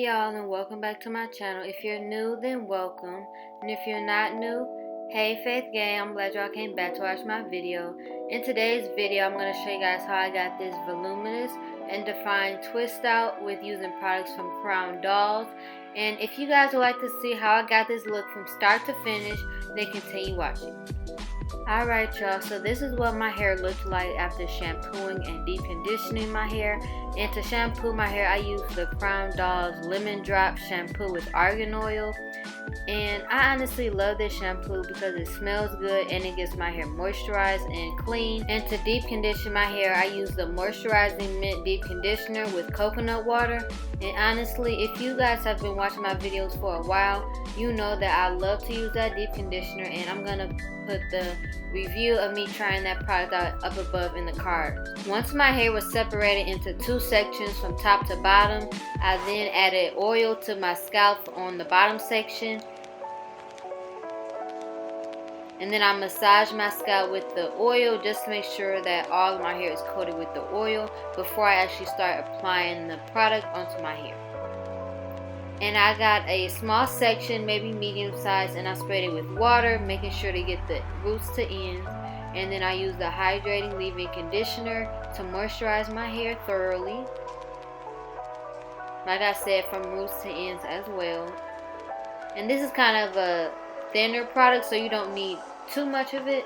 Hey y'all, and welcome back to my channel. If you're new, then welcome, and if you're not new, hey Faith Gang, I'm glad y'all came back to watch my video. In today's video, I'm going to show you guys how I got this voluminous and defined twist out with using products from Crown Dolls. And if you guys would like to see how I got this look from start to finish, then continue watching. Alright y'all, so this is what my hair looked like after shampooing and deep conditioning my hair. And to shampoo my hair, I use the Crown Dolls Lemon Drop Shampoo with Argan Oil. And I honestly love this shampoo because it smells good and it gets my hair moisturized and clean. And to deep condition my hair, I use the Moisturizing Mint Deep Conditioner with coconut water. And honestly, if you guys have been watching my videos for a while, you know that I love to use that deep conditioner, and I'm gonna put the review of me trying that product out up above in the card. Once my hair was separated into two sections from top to bottom, I then added oil to my scalp on the bottom section. And then I massage my scalp with the oil just to make sure that all of my hair is coated with the oil before I actually start applying the product onto my hair. And I got a small section, maybe medium size, and I sprayed it with water, making sure to get the roots to ends. And then I used the hydrating leave-in conditioner to moisturize my hair thoroughly. Like I said, from roots to ends as well. And this is kind of a thinner product, so you don't need too much of it.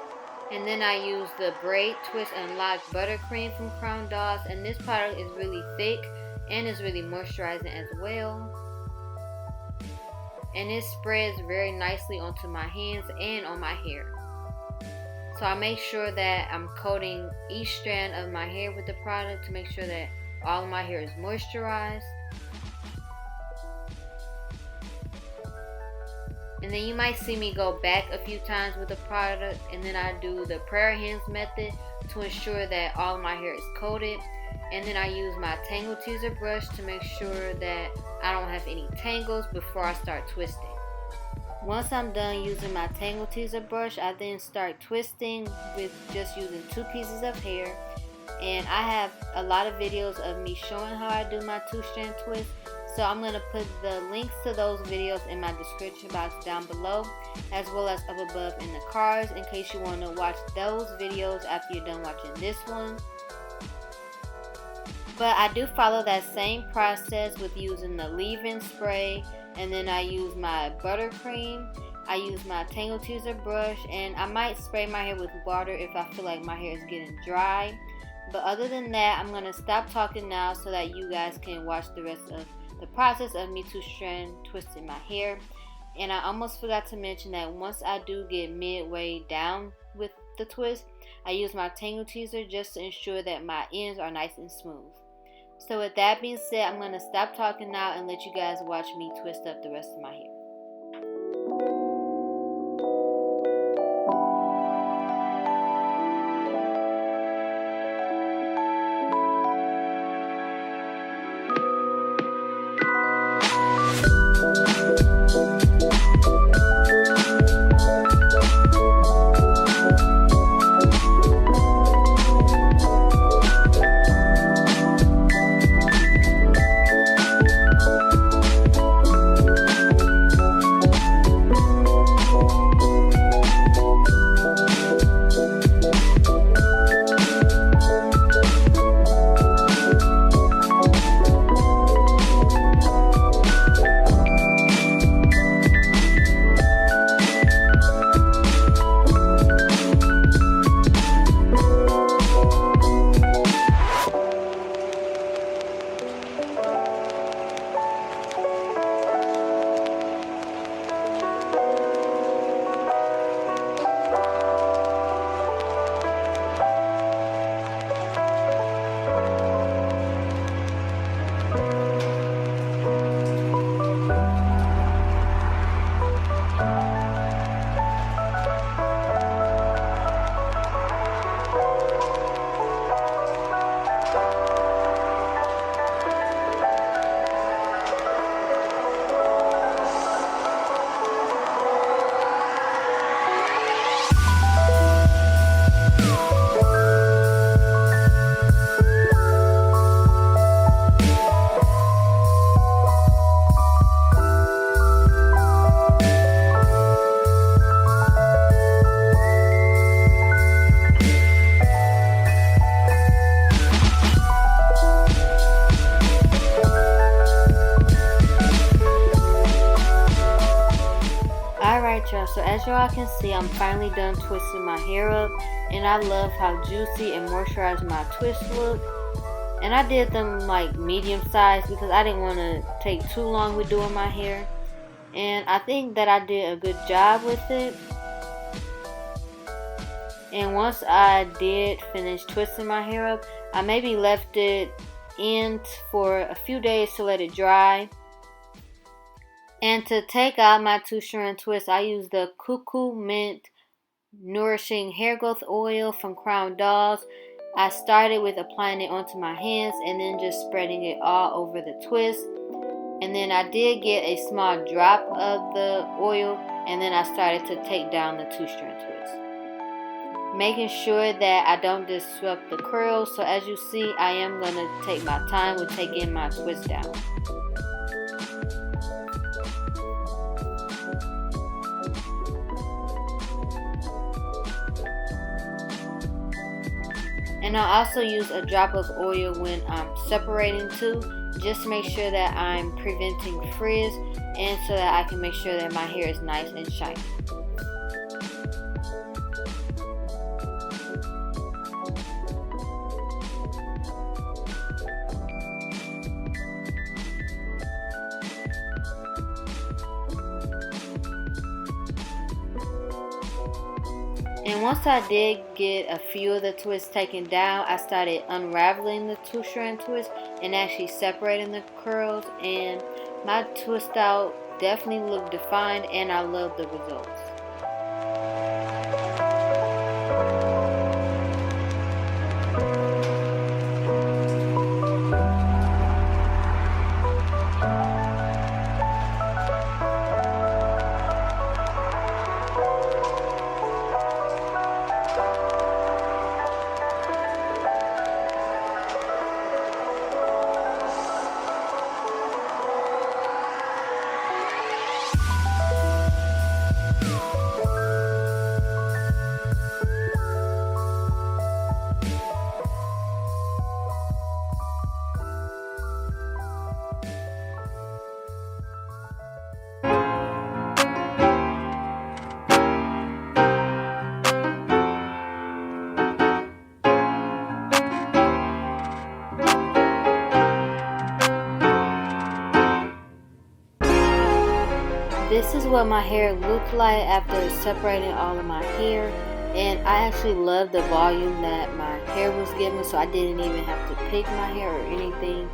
And then I use the Braid Twist and Lock Buttercream from Crown Dolls, and this product is really thick and is really moisturizing as well. And it spreads very nicely onto my hands and on my hair. So I make sure that I'm coating each strand of my hair with the product to make sure that all of my hair is moisturized. And then you might see me go back a few times with the product, and then I do the prayer hands method to ensure that all of my hair is coated. And then I use my tangle teaser brush to make sure that I don't have any tangles before I start twisting. Once I'm done using my tangle teaser brush, I then start twisting with just using two pieces of hair. And I have a lot of videos of me showing how I do my two-strand twist. So I'm going to put the links to those videos in my description box down below, as well as up above in the cards, in case you want to watch those videos after you're done watching this one. But I do follow that same process with using the leave-in spray, and then I use my buttercream, I use my tangle teaser brush, and I might spray my hair with water if I feel like my hair is getting dry. But other than that, I'm going to stop talking now so that you guys can watch the rest of the process of me two-strand twisting my hair. And I almost forgot to mention that once I do get midway down with the twist, I use my tangle teaser just to ensure that my ends are nice and smooth. So with that being said, I'm going to stop talking now and let you guys watch me twist up the rest of my hair. channel. So as y'all can see, I'm finally done twisting my hair up, and I love how juicy and moisturized my twists look. And I did them like medium size because I didn't want to take too long with doing my hair, and I think that I did a good job with it. And once I did finish twisting my hair up, I maybe left it in for a few days to let it dry. And to take out my 2-strand twist, I used the Cuckoo Mint Nourishing Hair Growth Oil from Crown Dolls. I started with applying it onto my hands and then just spreading it all over the twist. And then I did get a small drop of the oil, and then I started to take down the 2-strand twist, making sure that I don't disrupt the curls. So as you see, I am going to take my time with taking my twist down. And I also use a drop of oil when I'm separating too, just to make sure that I'm preventing frizz and so that I can make sure that my hair is nice and shiny. And once I did get a few of the twists taken down, I started unraveling the 2-strand twist and actually separating the curls, and my twist out definitely looked defined, and I love the results. This is what my hair looked like after separating all of my hair, and I actually love the volume that my hair was giving, so I didn't even have to pick my hair or anything.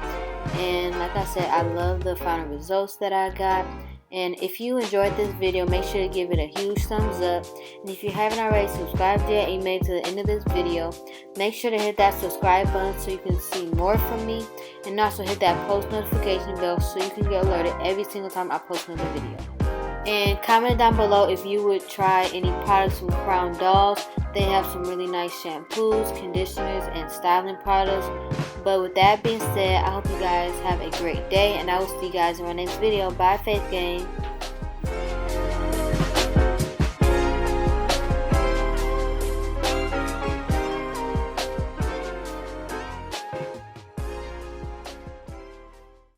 And like I said, I love the final results that I got. And if you enjoyed this video, make sure to give it a huge thumbs up. And if you haven't already subscribed yet and you made it to the end of this video, make sure to hit that subscribe button so you can see more from me. And also hit that post notification bell so you can get alerted every single time I post another video. And comment down below if you would try any products from Crown Dolls. They have some really nice shampoos, conditioners, and styling products. But with that being said, I hope you guys have a great day, and I will see you guys in my next video. Bye, Faith Gang.